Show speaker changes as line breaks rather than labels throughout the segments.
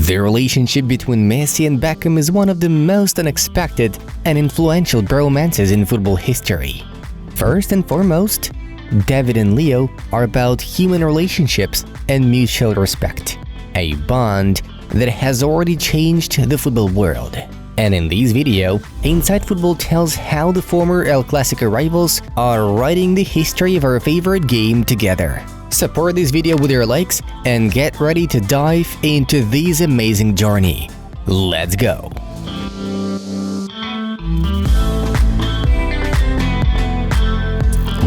The relationship between Messi and Beckham is one of the most unexpected and influential bromances in football history. First and foremost, David and Leo are about human relationships and mutual respect, a bond that has already changed the football world. And in this video, Inside Football tells how the former El Clasico rivals are writing the history of our favorite game together. Support this video with your likes and get ready to dive into this amazing journey. Let's go!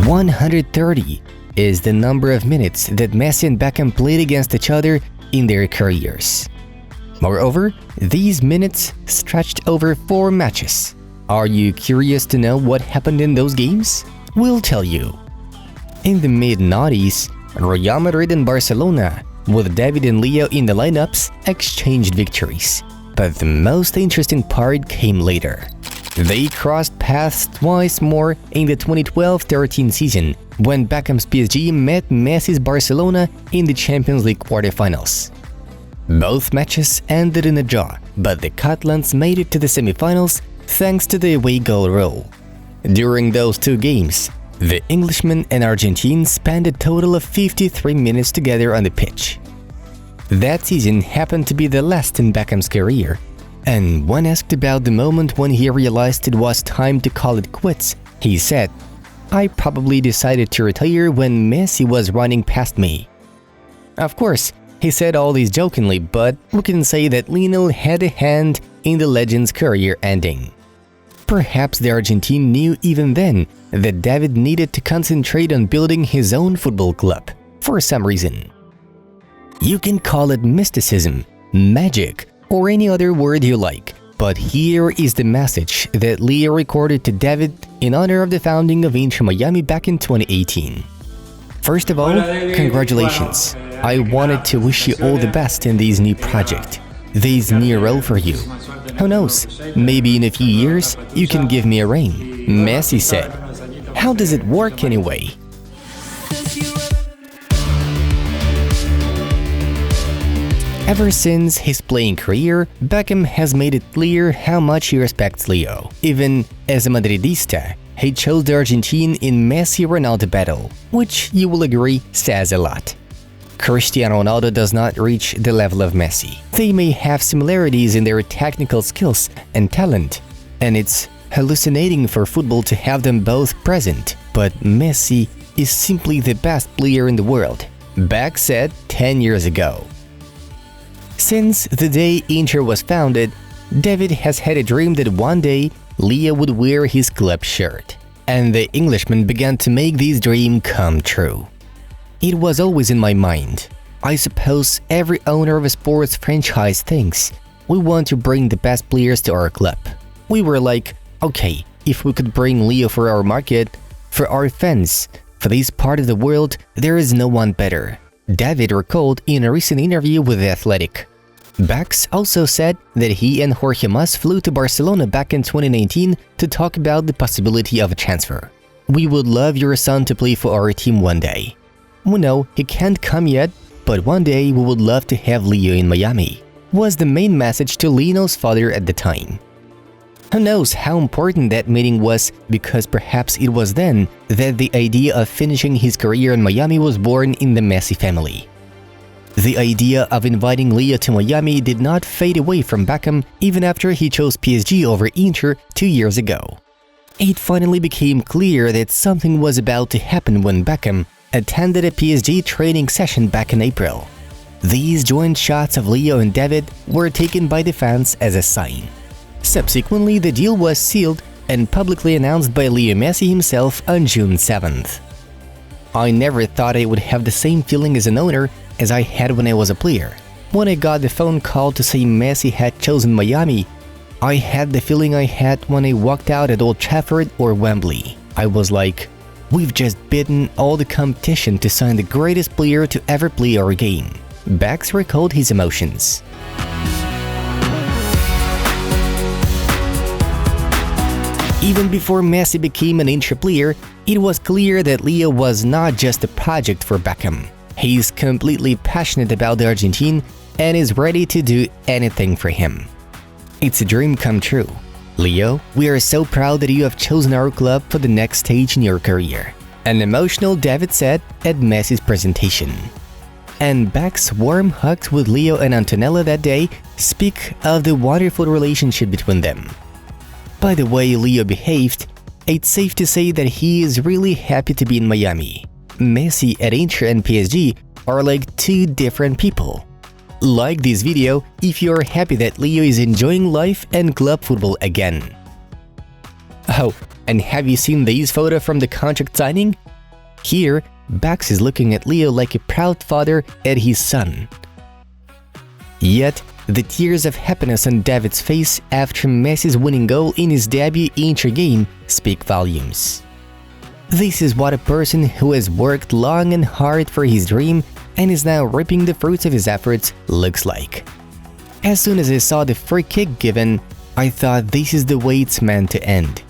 "130 is the number of minutes that Messi and Beckham played against each other in their careers. Moreover, these minutes stretched over 4 matches. Are you curious to know what happened in those games? We'll tell you. In the mid-90s, Real Madrid and Barcelona, with David and Leo in the lineups, exchanged victories. But the most interesting part came later. They crossed paths twice more in the 2012-13 season, when Beckham's PSG met Messi's Barcelona in the Champions League quarterfinals. Both matches ended in a draw, but the Catalans made it to the semifinals thanks to the away goal rule. During those 2 games, the Englishman and Argentine spent a total of 53 minutes together on the pitch. That season happened to be the last in Beckham's career, and when asked about the moment when he realized it was time to call it quits, he said, "I probably decided to retire when Messi was running past me." Of course, he said all this jokingly, but we can say that Lionel had a hand in the legend's career ending. Perhaps the Argentine knew even then that David needed to concentrate on building his own football club, for some reason. You can call it mysticism, magic, or any other word you like, but here is the message that Leo recorded to David in honor of the founding of Inter Miami back in 2018. First of all, congratulations. I wanted to wish you all the best in this new project, this new role for you. Who knows, maybe in a few years you can give me a ring, Messi said. How does it work anyway? Ever since his playing career, Beckham has made it clear how much he respects Leo. Even as a Madridista, he chose the Argentine in Messi-Ronaldo battle, which you will agree says a lot. Cristiano Ronaldo does not reach the level of Messi. They may have similarities in their technical skills and talent, and it's hallucinating for football to have them both present, but Messi is simply the best player in the world, Beck said 10 years ago. Since the day Inter was founded, David has had a dream that one day Leo would wear his club shirt, and the Englishman began to make this dream come true. It was always in my mind. I suppose every owner of a sports franchise thinks, we want to bring the best players to our club. We were like, okay, if we could bring Leo for our market, for our fans, for this part of the world, there is no one better, David recalled in a recent interview with The Athletic. Becks also said that he and Jorge Mas flew to Barcelona back in 2019 to talk about the possibility of a transfer. "We would love your son to play for our team one day. We know he can't come yet, but one day we would love to have Leo in Miami," was the main message to Lionel's father at the time. Who knows how important that meeting was, because perhaps it was then that the idea of finishing his career in Miami was born in the Messi family. The idea of inviting Leo to Miami did not fade away from Beckham even after he chose PSG over Inter 2 years ago. It finally became clear that something was about to happen when Beckham attended a PSG training session back in April. These joint shots of Leo and David were taken by the fans as a sign. Subsequently, the deal was sealed and publicly announced by Lionel Messi himself on June 7th. "I never thought I would have the same feeling as an owner as I had when I was a player. When I got the phone call to say Messi had chosen Miami, I had the feeling I had when I walked out at Old Trafford or Wembley. I was like, we've just beaten all the competition to sign the greatest player to ever play our game." Becks recalled his emotions. Even before Messi became an Inter player, it was clear that Leo was not just a project for Beckham. He's completely passionate about the Argentine and is ready to do anything for him. It's a dream come true. Leo, we are so proud that you have chosen our club for the next stage in your career, an emotional David said at Messi's presentation. And Beck's warm hugs with Leo and Antonella that day speak of the wonderful relationship between them. By the way Leo behaved, it's safe to say that he is really happy to be in Miami. Messi at Inter and PSG are like two different people. Like this video if you are happy that Leo is enjoying life and club football again. Oh, and have you seen this photo from the contract signing? Here, Beck is looking at Leo like a proud father at his son. Yet, the tears of happiness on David's face after Messi's winning goal in his debut Inter game speak volumes. This is what a person who has worked long and hard for his dream and is now reaping the fruits of his efforts looks like. As soon as I saw the free kick given, I thought this is the way it's meant to end.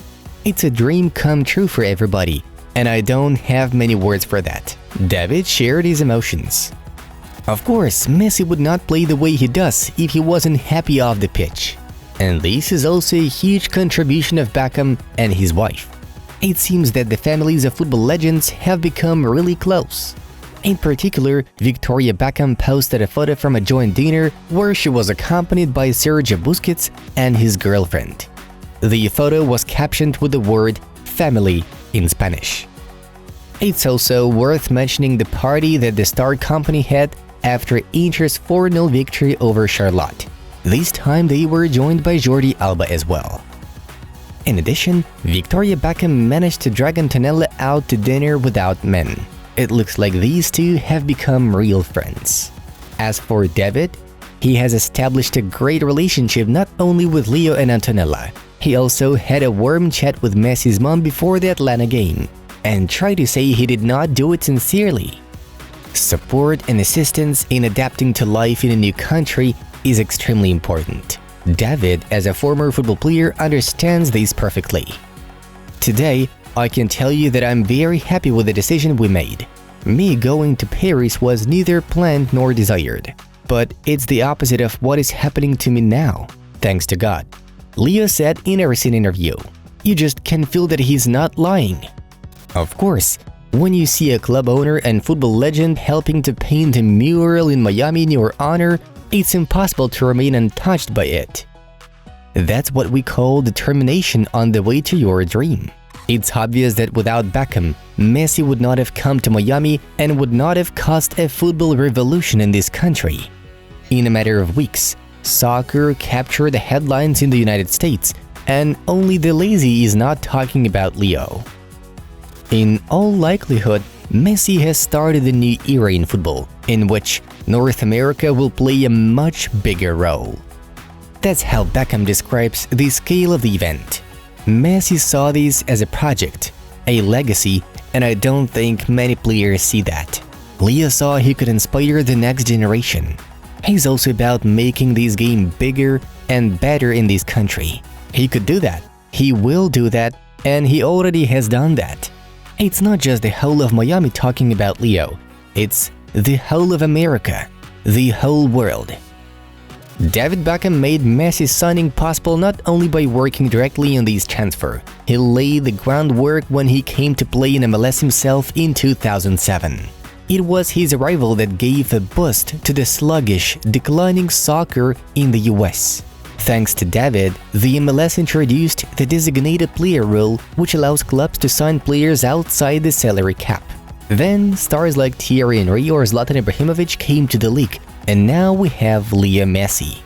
It's a dream come true for everybody, and I don't have many words for that. David shared his emotions. Of course, Messi would not play the way he does if he wasn't happy off the pitch. And this is also a huge contribution of Beckham and his wife. It seems that the families of football legends have become really close. In particular, Victoria Beckham posted a photo from a joint dinner where she was accompanied by Sergio Busquets and his girlfriend. The photo was captioned with the word "family" in Spanish. It's also worth mentioning the party that the star company had after Inter's 4-0 victory over Charlotte. This time they were joined by Jordi Alba as well. In addition, Victoria Beckham managed to drag Antonella out to dinner without men. It looks like these two have become real friends. As for David, he has established a great relationship not only with Leo and Antonella. He also had a warm chat with Messi's mom before the Atlanta game, and tried to say he did not do it sincerely. Support and assistance in adapting to life in a new country is extremely important. David, as a former football player, understands this perfectly. Today, I can tell you that I'm very happy with the decision we made. Me going to Paris was neither planned nor desired, but it's the opposite of what is happening to me now, thanks to God. Leo said in a recent interview. You just can feel that he's not lying. Of course, when you see a club owner and football legend helping to paint a mural in Miami in your honor, it's impossible to remain untouched by it. That's what we call determination on the way to your dream. It's obvious that without Beckham, Messi would not have come to Miami and would not have caused a football revolution in this country. In a matter of weeks, soccer captured the headlines in the United States, and only the lazy is not talking about Leo. In all likelihood, Messi has started a new era in football, in which North America will play a much bigger role. That's how Beckham describes the scale of the event. Messi saw this as a project, a legacy, and I don't think many players see that. Leo saw he could inspire the next generation. He's also about making this game bigger and better in this country. He could do that, he will do that, and he already has done that. It's not just the whole of Miami talking about Leo, it's the whole of America, the whole world. David Beckham made Messi's signing possible not only by working directly on this transfer. He laid the groundwork when he came to play in MLS himself in 2007. It was his arrival that gave a boost to the sluggish, declining soccer in the US. Thanks to David, the MLS introduced the designated player rule, which allows clubs to sign players outside the salary cap. Then, stars like Thierry Henry or Zlatan Ibrahimovic came to the league, and now we have Leo Messi.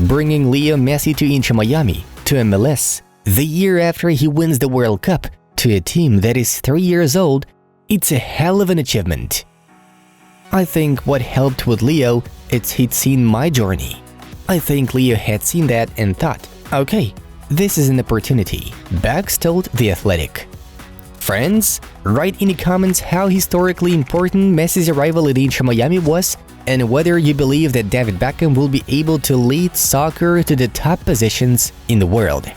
Bringing Leo Messi to Inter Miami, to MLS, the year after he wins the World Cup, to a team that is 3 years old, it's a hell of an achievement. I think what helped with Leo, it's he'd seen my journey. I think Leo had seen that and thought, okay, this is an opportunity. Beck told The Athletic. Friends, write in the comments how historically important Messi's arrival at Inter Miami was and whether you believe that David Beckham will be able to lead soccer to the top positions in the world.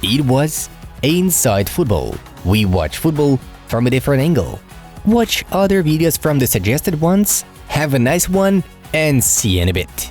It was Inside Football. We watch football from a different angle. Watch other videos from the suggested ones. Have a nice one and see you in a bit.